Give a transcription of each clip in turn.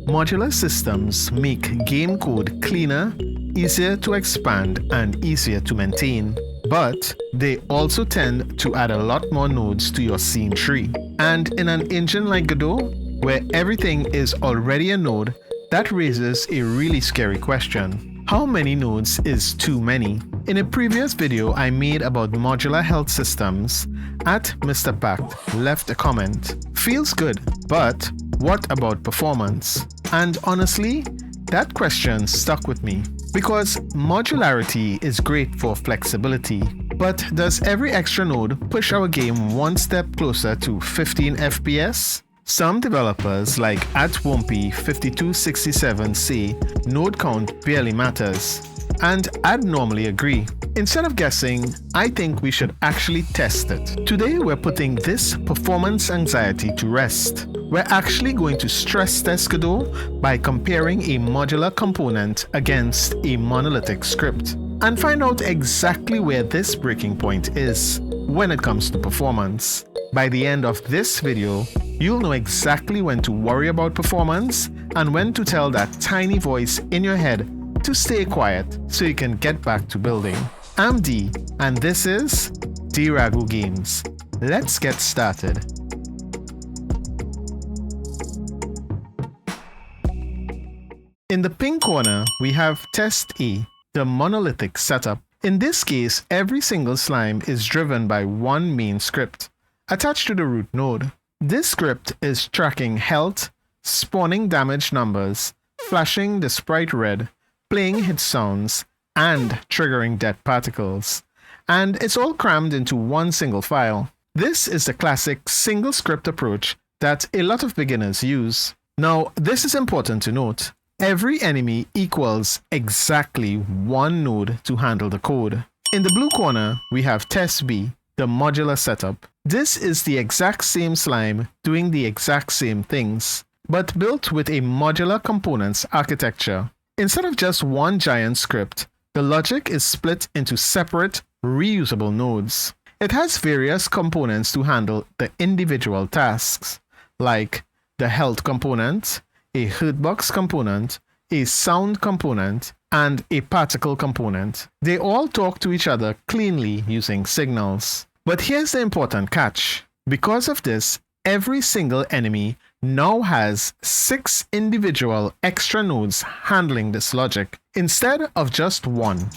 Modular systems make game code cleaner, easier to expand, and easier to maintain. But they also tend to add a lot more nodes to your scene tree. And in an engine like Godot, where everything is already a node, that raises a really scary question. How many nodes is too many? In a previous video I made about modular health systems, Mr. Pact left a comment. Feels good, but what about performance? And honestly, that question stuck with me. Because modularity is great for flexibility, but does every extra node push our game one step closer to 15 FPS? Some developers like @Wumpy5267 say node count barely matters, and I'd normally agree. Instead of guessing, I think we should actually test it. Today we're putting this performance anxiety to rest. We're actually going to stress test Godot by comparing a modular component against a monolithic script and find out exactly where this breaking point is when it comes to performance. By the end of this video, you'll know exactly when to worry about performance and when to tell that tiny voice in your head to stay quiet so you can get back to building. I'm D, and this is D-Ragu Games. Let's get started. In the pink corner, we have Test A, the monolithic setup. In this case, every single slime is driven by one main script, attached to the root node. This script is tracking health, spawning damage numbers, flashing the sprite red, playing hit sounds, and triggering dead particles. And it's all crammed into one single file. This is the classic single script approach that a lot of beginners use. Now, this is important to note. Every enemy equals exactly one node to handle the code. In the blue corner, we have Test B, the modular setup. This is the exact same slime doing the exact same things, but built with a modular components architecture. Instead of just one giant script, the logic is split into separate, reusable nodes. It has various components to handle the individual tasks, like the health component, a hurtbox component, a sound component, and a particle component. They all talk to each other cleanly using signals. But here's the important catch. Because of this, every single enemy now has 6 individual extra nodes handling this logic, instead of just one.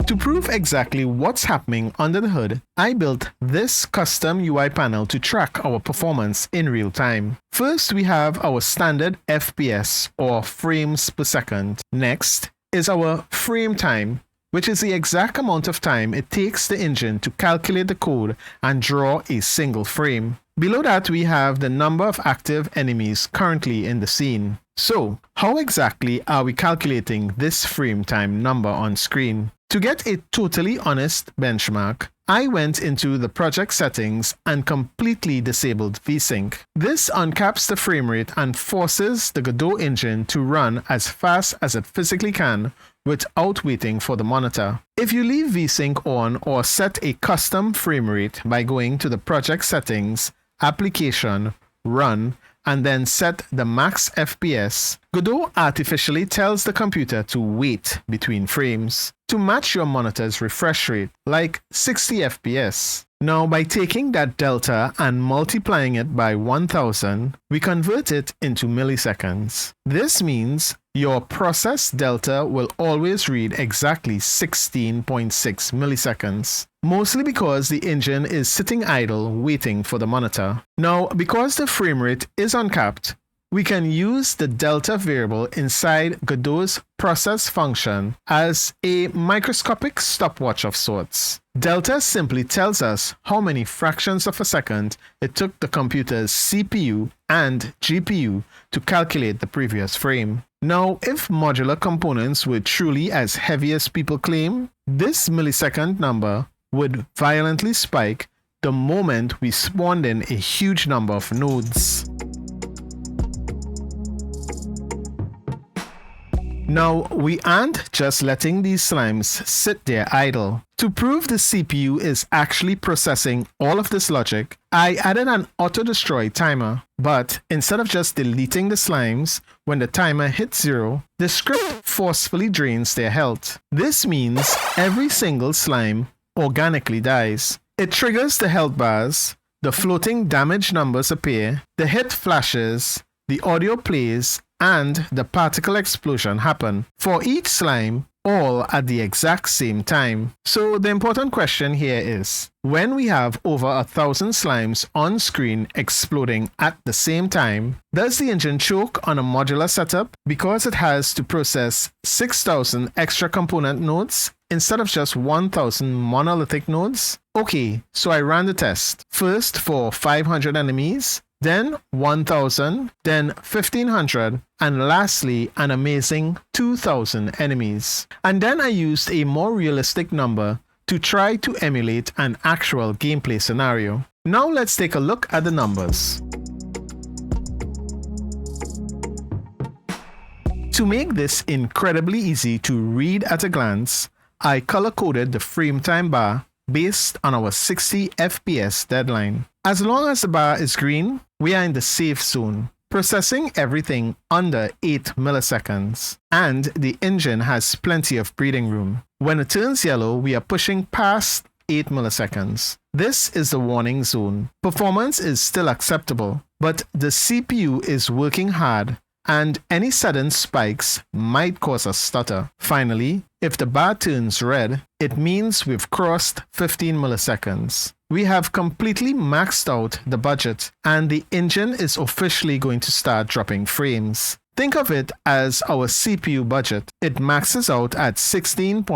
To prove exactly what's happening under the hood, I built this custom UI panel to track our performance in real time. First, we have our standard FPS, or frames per second. Next is our frame time, which is the exact amount of time it takes the engine to calculate the code and draw a single frame. Below that, we have the number of active enemies currently in the scene. So, how exactly are we calculating this frame time number on screen? To get a totally honest benchmark, I went into the project settings and completely disabled VSync. This uncaps the frame rate and forces the Godot engine to run as fast as it physically can without waiting for the monitor. If you leave VSync on or set a custom frame rate by going to the project settings, application, run, and then set the max FPS, Godot artificially tells the computer to wait between frames to match your monitor's refresh rate, like 60 FPS. Now, by taking that delta and multiplying it by 1000, we convert it into milliseconds. This means your process delta will always read exactly 16.6 milliseconds, mostly because the engine is sitting idle waiting for the monitor. Now, because the frame rate is uncapped, we can use the delta variable inside Godot's process function as a microscopic stopwatch of sorts. Delta simply tells us how many fractions of a second it took the computer's CPU and GPU to calculate the previous frame. Now, if modular components were truly as heavy as people claim, this millisecond number would violently spike the moment we spawned in a huge number of Now, we aren't just letting these slimes sit there idle. To prove the CPU is actually processing all of this logic, I added an auto-destroy timer. But instead of just deleting the slimes when the timer hits 0, the script forcefully drains their health. This means every single slime organically dies. It triggers the health bars, the floating damage numbers appear, the hit flashes, the audio plays, and the particle explosion happen for each slime, all at the exact same time. So the important question here is, when we have over 1,000 slimes on screen exploding at the same time, does the engine choke on a modular setup because it has to process 6,000 extra component nodes instead of just 1,000 monolithic nodes? Okay, so I ran the test. First for 500 enemies, then 1,000, then 1,500, and lastly an amazing 2,000 enemies. And then I used a more realistic number to try to emulate an actual gameplay scenario. Now let's take a look at the numbers. To make this incredibly easy to read at a glance, I color-coded the frame time bar based on our 60 FPS deadline. As long as the bar is green, we are in the safe zone, processing everything under 8 milliseconds, and the engine has plenty of breathing room. When it turns yellow, we are pushing past 8 milliseconds. This is the warning zone. Performance is still acceptable, but the CPU is working hard, and any sudden spikes might cause a stutter. Finally, if the bar turns red, it means we've crossed 15 milliseconds. We have completely maxed out the budget, and the engine is officially going to start dropping frames. Think of it as our CPU budget. It maxes out at 16.6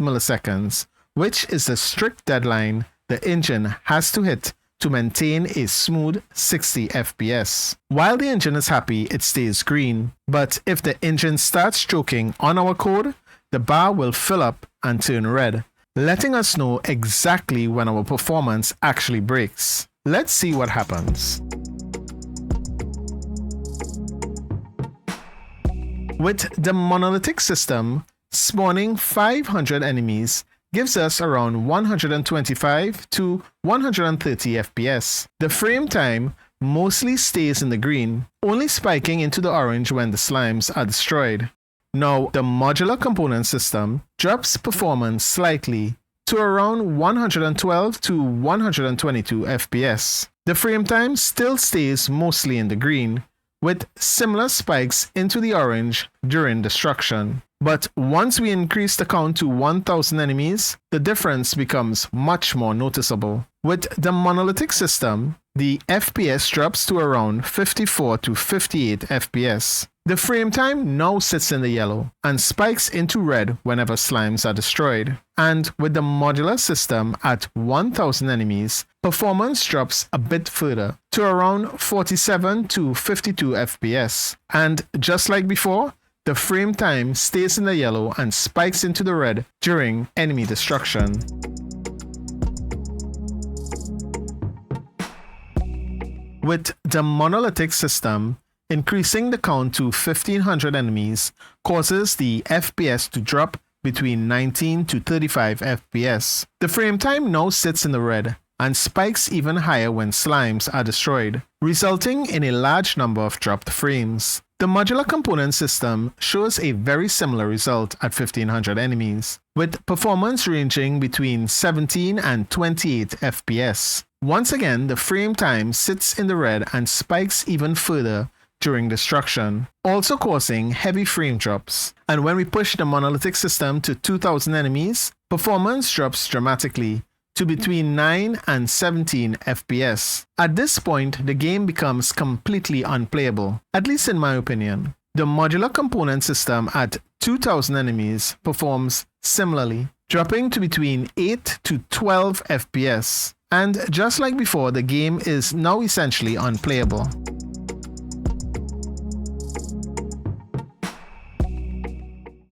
milliseconds, which is the strict deadline the engine has to hit to maintain a smooth 60 FPS. While the engine is happy, it stays green, but if the engine starts choking on our code, the bar will fill up and turn red, letting us know exactly when our performance actually breaks. Let's see what happens. With the monolithic system, spawning 500 enemies gives us around 125 to 130 FPS. The frame time mostly stays in the green, only spiking into the orange when the slimes are destroyed. Now, the modular component system drops performance slightly to around 112 to 122 FPS. The frame time still stays mostly in the green, with similar spikes into the orange during destruction. But once we increase the count to 1,000 enemies, the difference becomes much more noticeable. With the monolithic system, the FPS drops to around 54 to 58 FPS. The frame time now sits in the yellow and spikes into red whenever slimes are destroyed. And with the modular system at 1,000 enemies, performance drops a bit further to around 47 to 52 FPS. And just like before, the frame time stays in the yellow and spikes into the red during enemy destruction. With the monolithic system, increasing the count to 1,500 enemies causes the FPS to drop between 19 to 35 FPS. The frame time now sits in the red and spikes even higher when slimes are destroyed, resulting in a large number of dropped frames. The modular component system shows a very similar result at 1,500 enemies, with performance ranging between 17 and 28 FPS. Once again, the frame time sits in the red and spikes even further during destruction, also causing heavy frame drops. And when we push the monolithic system to 2,000 enemies, performance drops dramatically to between 9 and 17 FPS. At this point, the game becomes completely unplayable, at least in my opinion. The modular component system at 2,000 enemies performs similarly, dropping to between 8 to 12 FPS. And just like before, the game is now essentially unplayable.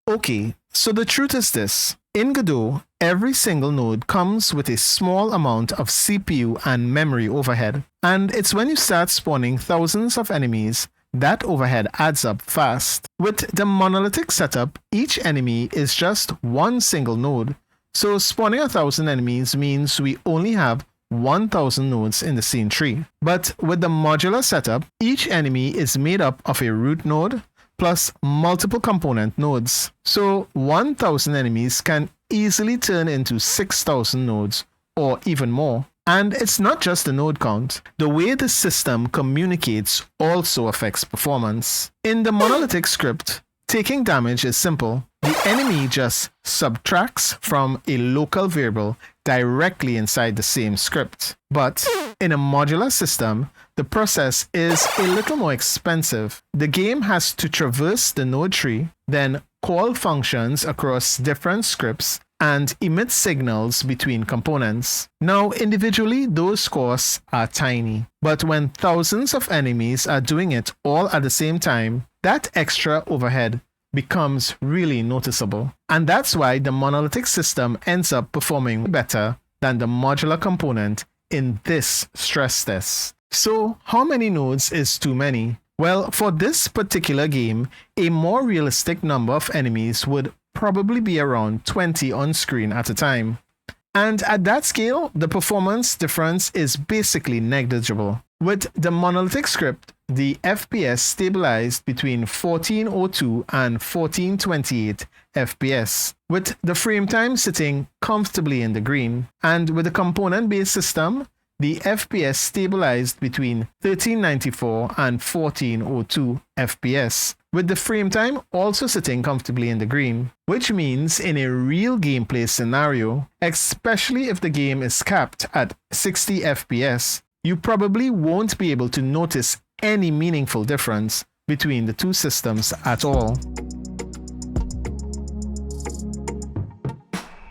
Okay, so the truth is this. In Godot, every single node comes with a small amount of CPU and memory overhead. And it's when you start spawning thousands of enemies that overhead adds up fast. With the monolithic setup, each enemy is just one single node. So spawning 1,000 enemies means we only have 1,000 nodes in the scene tree. But with the modular setup, each enemy is made up of a root node plus multiple component nodes. So 1,000 enemies can easily turn into 6,000 nodes or even more. And it's not just the node count. The way the system communicates also affects performance. In the monolithic script, taking damage is simple. The enemy just subtracts from a local variable directly inside the same script. But in a modular system, the process is a little more expensive. The game has to traverse the node tree, then call functions across different scripts and emit signals between components. Now, individually, those costs are tiny. But when thousands of enemies are doing it all at the same time, that extra overhead becomes really noticeable. And that's why the monolithic system ends up performing better than the modular component in this stress test. So, how many nodes is too many? Well, for this particular game, a more realistic number of enemies would probably be around 20 on screen at a time. And at that scale, the performance difference is basically negligible. With the monolithic script, the FPS stabilized between 1402 and 1428 FPS, with the frame time sitting comfortably in the green. And with the component-based system, the FPS stabilized between 1394 and 1402 FPS, with the frame time also sitting comfortably in the green, which means in a real gameplay scenario, especially if the game is capped at 60 FPS, you probably won't be able to notice any meaningful difference between the two systems at all.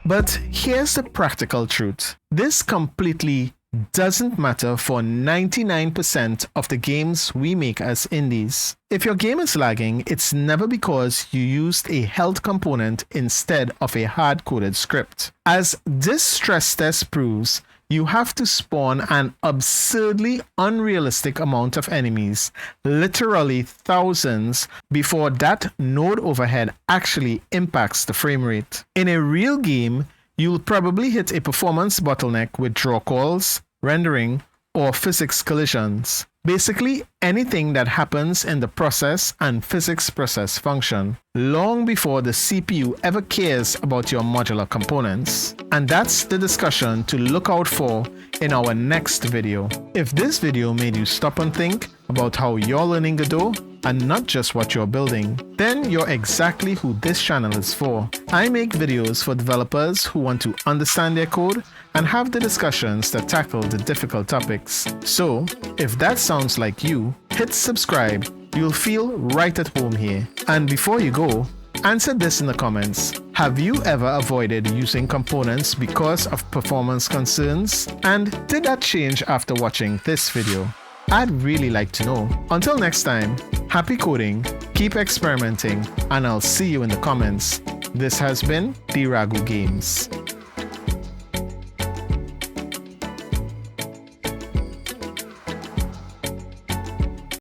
But here's the practical truth. This completely doesn't matter for 99% of the games we make as indies. If your game is lagging, it's never because you used a health component instead of a hard-coded script. As this stress test proves, you have to spawn an absurdly unrealistic amount of enemies, literally thousands, before that node overhead actually impacts the frame rate. In a real game, you'll probably hit a performance bottleneck with draw calls, rendering, or physics collisions. Basically, anything that happens in the process and physics process function, long before the CPU ever cares about your modular components. And that's the discussion to look out for in our next video. If this video made you stop and think about how you're learning Godot, and not just what you're building, then you're exactly who this channel is for. I make videos for developers who want to understand their code and have the discussions that tackle the difficult topics. So, if that sounds like you, hit subscribe. You'll feel right at home here. And before you go, answer this in the comments. Have you ever avoided using components because of performance concerns? And did that change after watching this video? I'd really like to know. Until next time, happy coding, keep experimenting, and I'll see you in the comments. This has been Diragu Games.